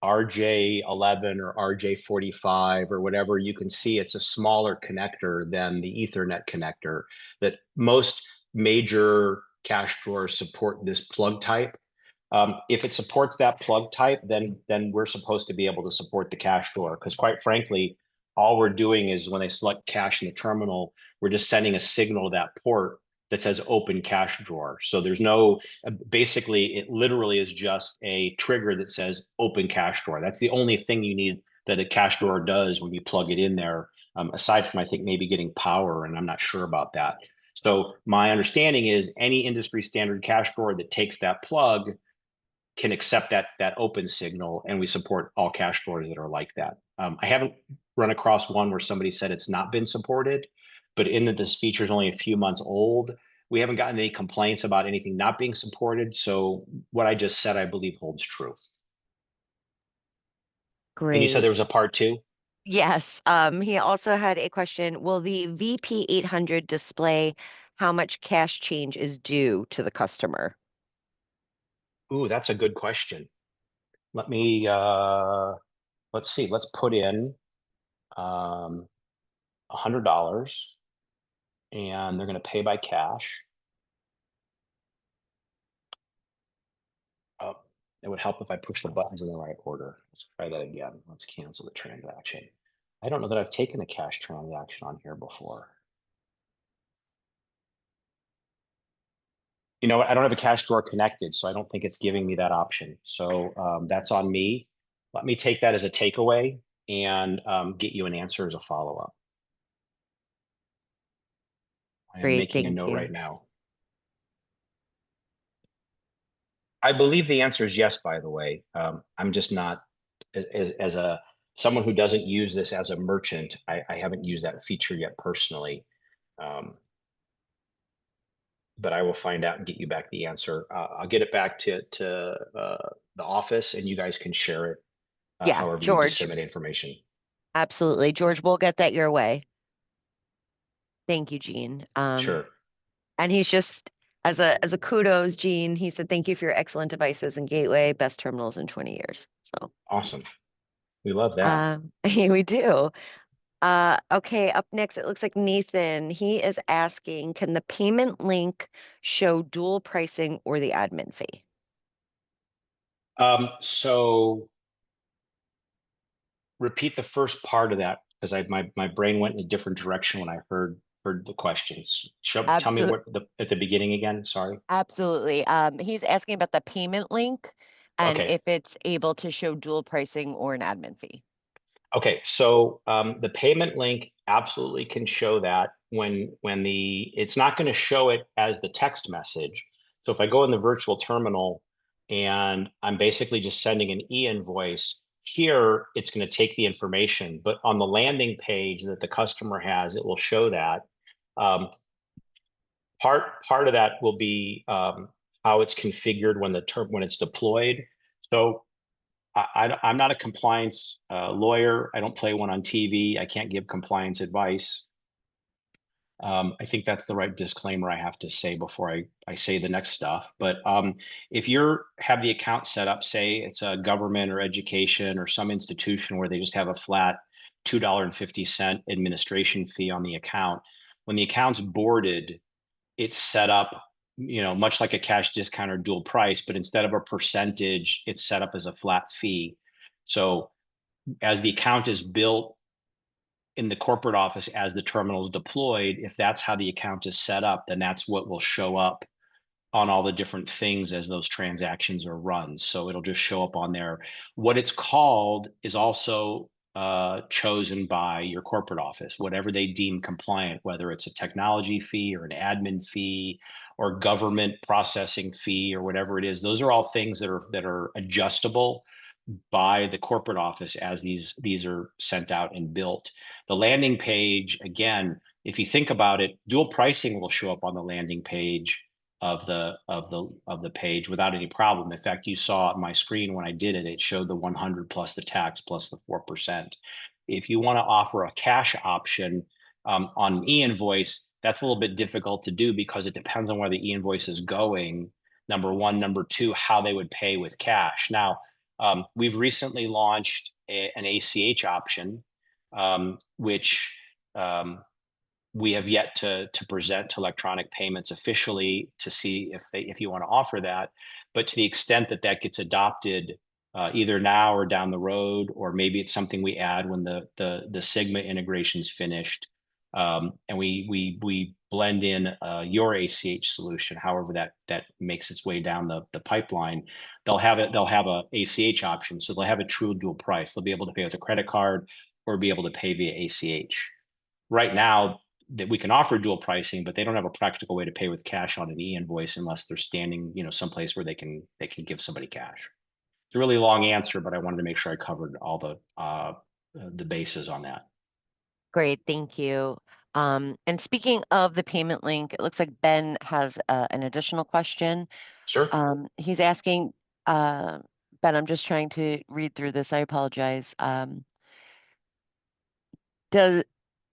RJ11 or RJ45 or whatever. You can see it's a smaller connector than the Ethernet connector. That most major cache drawers support this plug type. If it supports that plug type, then we're supposed to be able to support the cache drawer. Because quite frankly, all we're doing is when they select cache in the terminal, we're just sending a signal to that port that says open cache drawer. So there's no, basically, it literally is just a trigger that says open cache drawer. That's the only thing you need that a cache drawer does when you plug it in there, aside from, I think, maybe getting power, and I'm not sure about that. So my understanding is any industry standard cache drawer that takes that plug can accept that open signal, and we support all cache drawers that are like that. I haven't run across one where somebody said it's not been supported, but in that this feature is only a few months old, we haven't gotten any complaints about anything not being supported. So what I just said, I believe holds true. And you said Great. there was a part two? Yes. He also had a question. Will the VP 800 display how much cash change is due to the customer? Ooh, that's a good question. Let me let's see, let's put in $100 and they're going to pay by cash. Oh, it would help if I push the buttons in the right order. Let's try that again. Let's cancel the transaction. I don't know that I've taken a cash transaction on here before. You know what? I don't have a cash drawer connected, so I don't think it's giving me that option. So that's on me. Let me take that as a takeaway and get you an answer as a follow-up. I am Great. making a Thank note you. right now. I believe the answer is yes, by the way. I'm just not, as a someone who doesn't use this as a merchant, I haven't used that feature yet personally. Um, but I will find out and get you back the answer. I'll get it back to the office, and you guys can share it Yeah, however you George. disseminate information. Absolutely. George, we'll get that your way. Thank you, Gene. Sure. And he's just as a kudos, Gene, he said, thank you for your excellent devices and gateway, best terminals in 20 years. So Awesome. We love that. we do. Okay, up next, it looks like Nathan. He is asking, can the payment link show dual pricing or the admin fee? So repeat the first part of that because my brain went in a different direction when I heard the questions. Tell me Absolutely. what the at the beginning again. Sorry. Absolutely. He's asking about the payment link and Okay. if it's able to show dual pricing or an admin fee. Okay, so the payment link absolutely can show that when the it's not going to show it as the text message. So if I go in the virtual terminal and I'm basically just sending an e-invoice, here it's going to take the information, but on the landing page that the customer has, it will show that. Um, part of that will be how it's configured when when it's deployed. So I'm not a compliance lawyer. I don't play one on TV. I can't give compliance advice. I think that's the right disclaimer I have to say before I say the next stuff. But if you're have the account set up, say it's a government or education or some institution where they just have a flat $2.50 administration fee on the account, when the account's boarded, it's set up, much like a cash discount or dual price, but instead of a percentage, it's set up as a flat fee. So as the account is built in the corporate office, as the terminal is deployed, if that's how the account is set up, then that's what will show up on all the different things as those transactions are run. So it'll just show up on there. What it's called is also chosen by your corporate office, whatever they deem compliant, whether it's a technology fee or an admin fee or government processing fee or whatever it is. Those are all things that are adjustable by the corporate office as these are sent out and built. The landing page, again, if you think about it, dual pricing will show up on the landing page of the page without any problem. In fact, you saw on my screen when I did it, it showed the 100 plus the tax plus the 4%. If you want to offer a cash option on an e-invoice, that's a little bit difficult to do because it depends on where the e-invoice is going. Number one, number two, how they would pay with cash. Now, we've recently launched an ACH option, which we have yet to present to electronic payments officially to see if you want to offer that. But to the extent that that gets adopted, either now or down the road, or maybe it's something we add when the Sigma integration's finished, and we blend in your ACH solution, however that makes its way down the pipeline, they'll have a ACH option, so they'll have a true dual price. They'll be able to pay with a credit card or be able to pay via ACH. Right now, that we can offer dual pricing, but they don't have a practical way to pay with cash on an e-invoice unless they're standing, someplace where they can give somebody cash. It's a really long answer, but I wanted to make sure I covered all the bases on that. Great, thank you. And speaking of the payment link, it looks like Ben has an additional question. Sure. He's asking, Ben, I'm just trying to read through this. I apologize. Does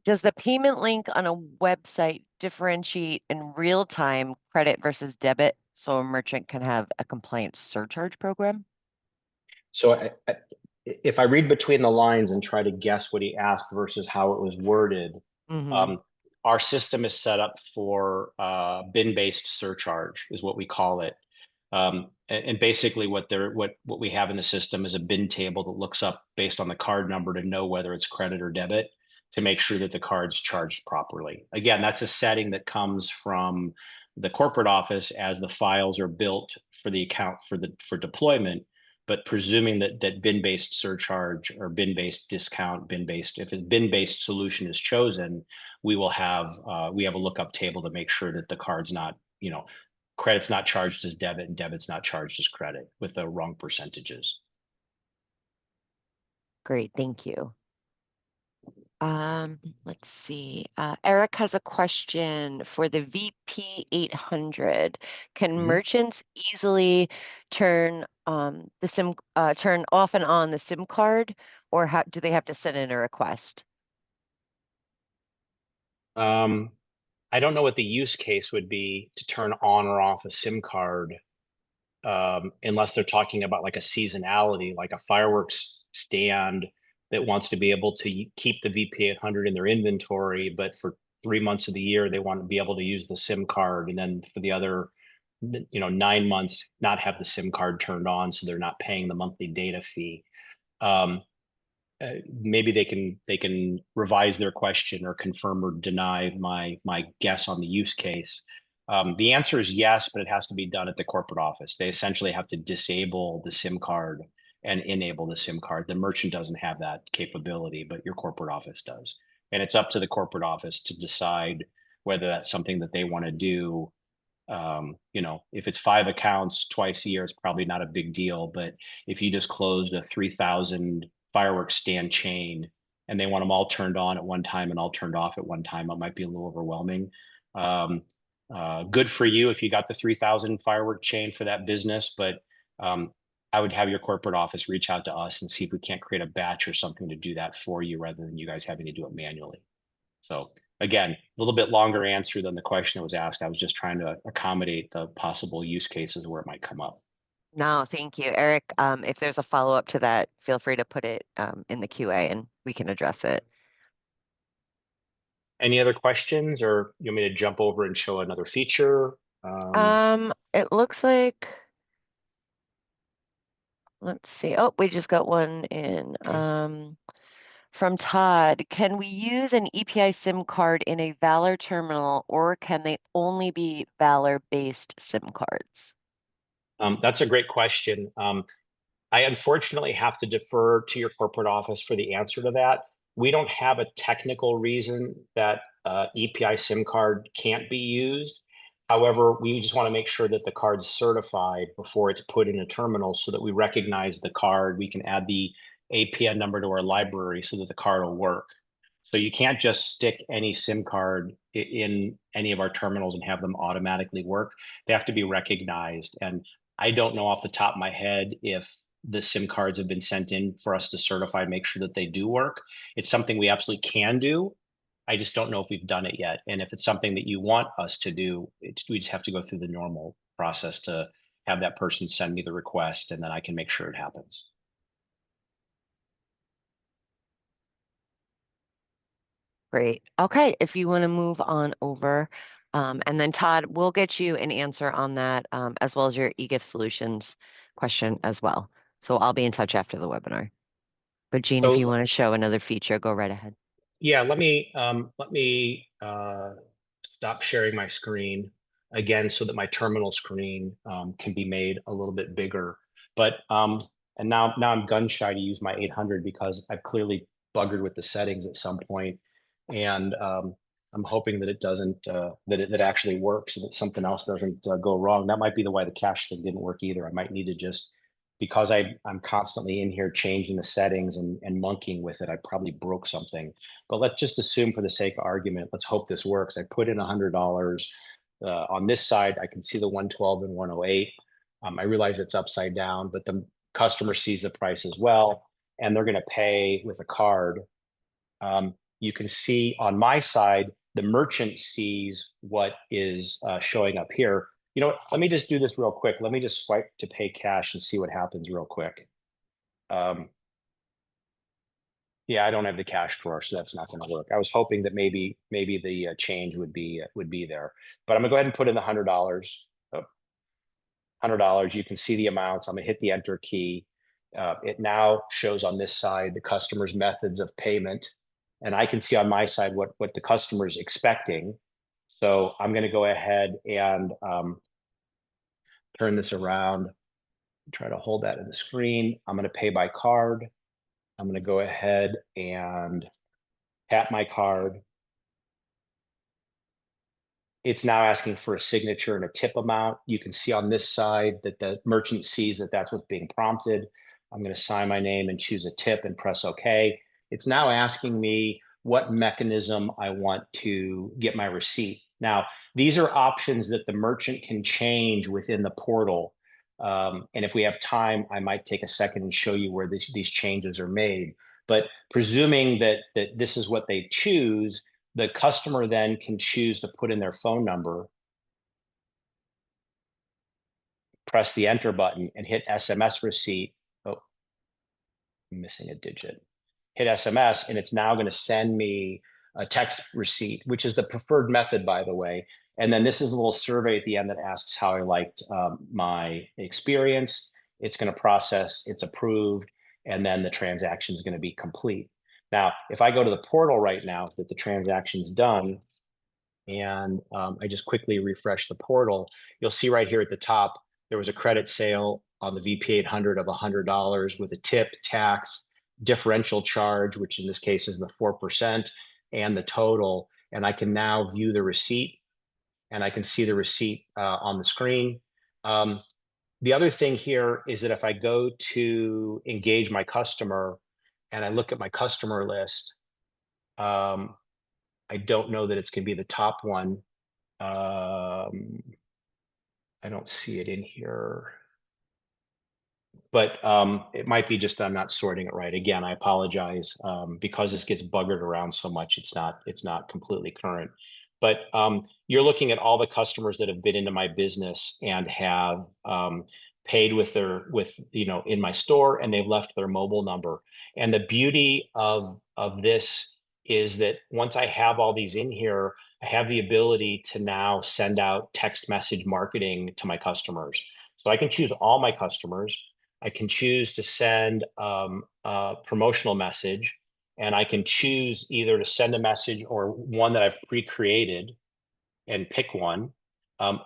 does the payment link on a website differentiate in real time credit versus debit so a merchant can have a compliance surcharge program? So if I read between the lines and try to guess what he asked versus how it was worded, Mm-hmm. um, our system is set up for bin-based surcharge, is what we call it. And basically, what we have in the system is a bin table that looks up based on the card number to know whether it's credit or debit to make sure that the card's charged properly. Again, that's a setting that comes from the corporate office as the files are built for the account for deployment, but presuming that bin-based surcharge or bin-based discount, bin-based, if a bin-based solution is chosen, we have a lookup table to make sure that the card's not, credit's not charged as debit and debit's not charged as credit with the wrong percentages. Great, thank you. Let's see. Eric has a question for the VP 800. Can Mhm. merchants easily turn turn off and on the SIM card, or do they have to send in a request? Um, I don't know what the use case would be to turn on or off a SIM card, unless they're talking about like a seasonality, like a fireworks stand that wants to be able to keep the VP 800 in their inventory, but for 3 months of the year they want to be able to use the SIM card, and then for the other 9 months not have the SIM card turned on, so they're not paying the monthly data fee. Um, Maybe they can revise their question or confirm or deny my guess on the use case. The answer is yes, but it has to be done at the corporate office. They essentially have to disable the SIM card and enable the SIM card. The merchant doesn't have that capability, but your corporate office does. And it's up to the corporate office to decide whether that's something that they want to do. If it's 5 accounts twice a year, it's probably not a big deal. But if you just closed a 3,000 fireworks stand chain and they want them all turned on at one time and all turned off at one time, it might be a little overwhelming. Um, Good for you if you got the 3,000 firework chain for that business, but um, I would have your corporate office reach out to us and see if we can't create a batch or something to do that for you rather than you guys having to do it manually. So again, a little bit longer answer than the question that was asked. I was just trying to accommodate the possible use cases where it might come up. No, thank you, Eric. If there's a follow-up to that, feel free to put it in the QA and we can address it. Any other questions, or you want me to jump over and show another feature? It looks like, let's see. Oh, we just got one in. From Todd, can we use an EPI SIM card in a Valor terminal, or can they only be Valor-based SIM cards? That's a great question. I unfortunately have to defer to your corporate office for the answer to that. We don't have a technical reason that EPI SIM card can't be used. However, we just want to make sure that the card's certified before it's put in a terminal so that we recognize the card. We can add the APN number to our library so that the card will work. So you can't just stick any SIM card in any of our terminals and have them automatically work. They have to be recognized. And I don't know off the top of my head if the SIM cards have been sent in for us to certify and make sure that they do work. It's something we absolutely can do. I just don't know if we've done it yet. And if it's something that you want us to do, we just have to go through the normal process to have that person send me the request, and then I can make sure it happens. Great. Okay, if you want to move on over, and then Todd, we'll get you an answer on that, as well as your eGift Solutions question as well. So I'll be in touch after the webinar. But Jean, if you So want to show another feature, go right ahead. yeah, let me stop sharing my screen again so that my terminal screen can be made a little bit bigger. But and now I'm gun shy to use my 800 because I've clearly buggered with the settings at some point, and I'm hoping that it doesn't that it actually works and that something else doesn't go wrong. That might be the why the cache thing didn't work either. I might need to just because I'm constantly in here changing the settings and monkeying with it, I probably broke something. But let's just assume for the sake of argument, let's hope this works. I put in $100. On this side, I can see the 112 and 108. I realize it's upside down, but the customer sees the price as well, and they're going to pay with a card. You can see on my side, the merchant sees what is showing up here. You know what? Let me just do this real quick. Let me just swipe to pay cash and see what happens real quick. Yeah, I don't have the cash drawer, so that's not going to work. I was hoping that maybe the change would be there, but I'm gonna go ahead and put in the $100. $100. You can see the amounts. I'm gonna hit the enter key. It now shows on this side the customer's methods of payment, and I can see on my side what the customer is expecting. So I'm going to go ahead and turn this around, try to hold that in the screen. I'm going to pay by card. I'm going to go ahead and tap my card. It's now asking for a signature and a tip amount. You can see on this side that the merchant sees that that's what's being prompted. I'm going to sign my name and choose a tip and press OK. It's now asking me what mechanism I want to get my receipt. Now, these are options that the merchant can change within the portal. And if we have time, I might take a second and show you where these changes are made. But presuming that this is what they choose, the customer then can choose to put in their phone number, press the enter button, and hit SMS receipt. Oh, I'm missing a digit. Hit SMS, and it's now going to send me a text receipt, which is the preferred method, by the way. And then this is a little survey at the end that asks how I liked my experience. It's going to process, it's approved, and then the transaction is going to be complete. Now, if I go to the portal right now that the transaction's done, and I just quickly refresh the portal, you'll see right here at the top, there was a credit sale on the VP 800 of $100 with a tip, tax, differential charge, which in this case is the 4%, and the total. And I can now view the receipt, and I can see the receipt on the screen. The other thing here is that if I go to engage my customer and I look at my customer list, I don't know that it's going to be the top one. I don't see it in here, but it might be just I'm not sorting it right. Again, I apologize because this gets buggered around so much. It's not completely current. But you're looking at all the customers that have been into my business and have paid with in my store, and they've left their mobile number. And the beauty of this is that once I have all these in here, I have the ability to now send out text message marketing to my customers. So I can choose all my customers. I can choose to send a promotional message, and I can choose either to send a message or one that I've pre-created and pick one,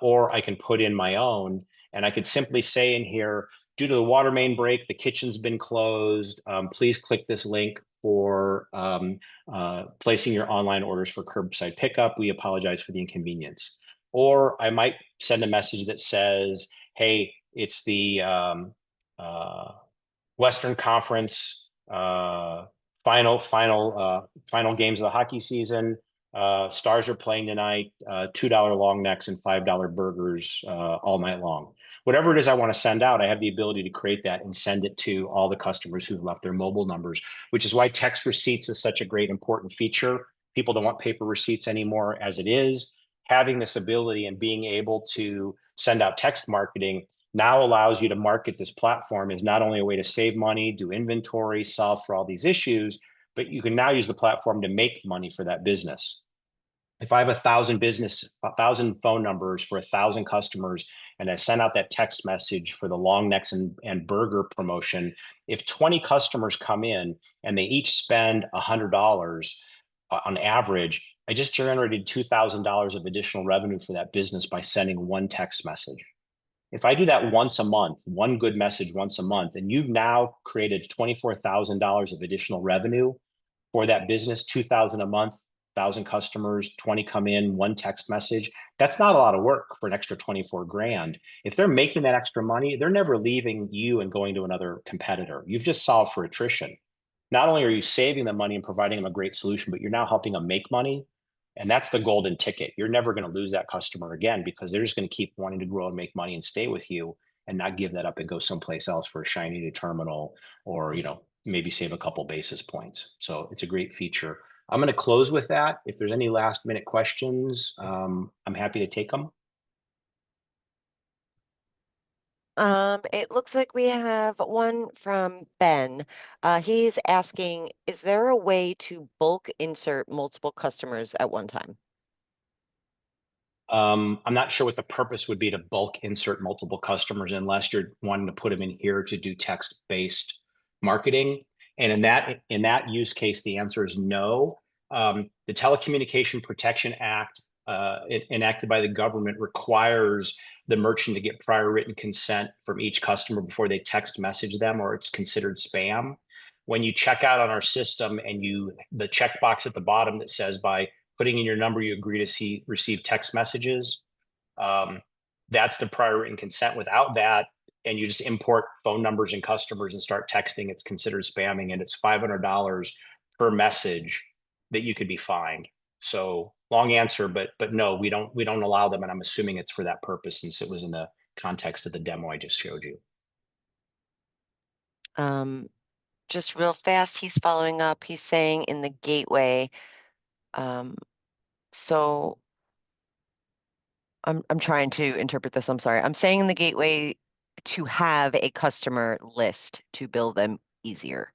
or I can put in my own, and I could simply say in here, due to the water main break, the kitchen's been closed. Please click this link for placing your online orders for curbside pickup. We apologize for the inconvenience. Or I might send a message that says, hey, it's the Western Conference final games of the hockey season. Stars are playing tonight. $2 long necks and $5 burgers all night long. Whatever it is I want to send out, I have the ability to create that and send it to all the customers who've left their mobile numbers, which is why text receipts is such a great important feature. People don't want paper receipts anymore as it is. Having this ability and being able to send out text marketing now allows you to market this platform as not only a way to save money, do inventory, solve for all these issues, but you can now use the platform to make money for that business. If I have 1,000 phone numbers for 1,000 customers, and I send out that text message for the long necks and burger promotion, if 20 customers come in and they each spend $100 on average, I just generated $2,000 of additional revenue for that business by sending one text message. If I do that once a month, one good message once a month, and you've now created $24,000 of additional revenue for that business, $2,000 a month, 1,000 customers, 20 come in, one text message. That's not a lot of work for an extra 24 grand. If they're making that extra money, they're never leaving you and going to another competitor. You've just solved for attrition. Not only are you saving them money and providing them a great solution, but you're now helping them make money. And that's the golden ticket. You're never going to lose that customer again because they're just going to keep wanting to grow and make money and stay with you and not give that up and go someplace else for a shiny new terminal or, maybe save a couple basis points. So it's a great feature. I'm going to close with that. If there's any last minute questions, I'm happy to take them. It looks like we have one from Ben. He's asking, is there a way to bulk insert multiple customers at one time? I'm not sure what the purpose would be to bulk insert multiple customers unless you're wanting to put them in here to do text-based marketing. And in that use case, the answer is no. The Telecommunication Protection Act, enacted by the government, requires the merchant to get prior written consent from each customer before they text message them, or it's considered spam. When you check out on our system and the checkbox at the bottom that says by putting in your number, you agree to receive text messages. Um, that's the prior written consent. Without that, and you just import phone numbers and customers and start texting, it's considered spamming, and it's $500 per message that you could be fined. So long answer, but no, we don't allow them, and I'm assuming it's for that purpose since it was in the context of the demo I just showed you. Um, just real fast, he's following up. He's saying in the gateway. Um, so I'm trying to interpret this. I'm sorry. I'm saying in the gateway to have a customer list to bill them easier,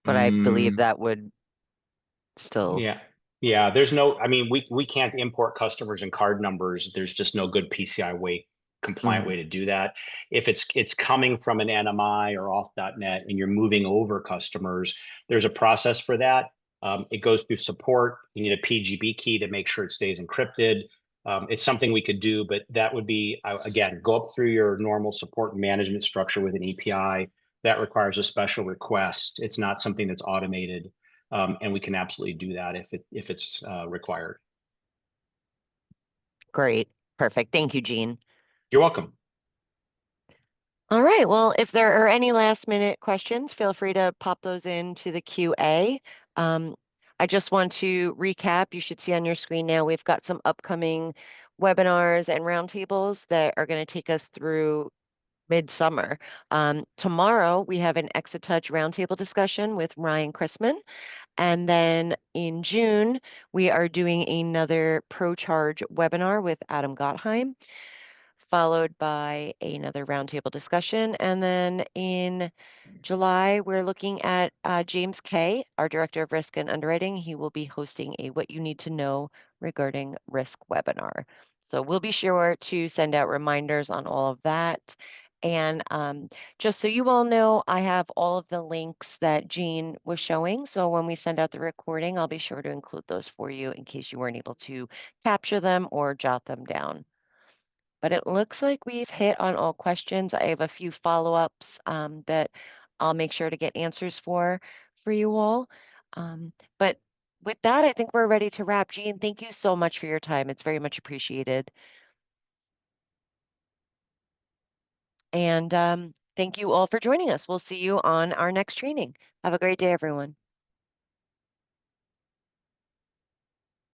but I believe Mm, that would still. Yeah. Yeah. There's no, I mean, we can't import customers and card numbers. There's just no good PCI way compliant Mhm. way to do that. If it's coming from an NMI or off.net and you're moving over customers, there's a process for that. It goes through support. You need a PGB key to make sure it stays encrypted. It's something we could do, but that would be, again, go up through your normal support and management structure with an API. That requires a special request. It's not something that's automated. And we can absolutely do that if it's required. Great. Perfect. Thank you, Jean. You're welcome. All right. Well, if there are any last minute questions, feel free to pop those into the QA. Um, I just want to recap. You should see on your screen now, we've got some upcoming webinars and roundtables that are going to take us through midsummer. Tomorrow, we have an Exit Touch roundtable discussion with Ryan Chrisman. And then in June, we are doing another ProCharge webinar with Adam Gottheim, followed by another roundtable discussion. And then in July, we're looking at James Kay, our Director of Risk and Underwriting. He will be hosting a What You Need to Know Regarding Risk webinar. So we'll be sure to send out reminders on all of that. And just so you all know, I have all of the links that Jean was showing. So when we send out the recording, I'll be sure to include those for you in case you weren't able to capture them or jot them down. But it looks like we've hit on all questions. I have a few follow-ups that I'll make sure to get answers for you all. But with that, I think we're ready to wrap. Jean, thank you so much for your time. It's very much appreciated. And thank you all for joining us. We'll see you on our next training. Have a great day, everyone.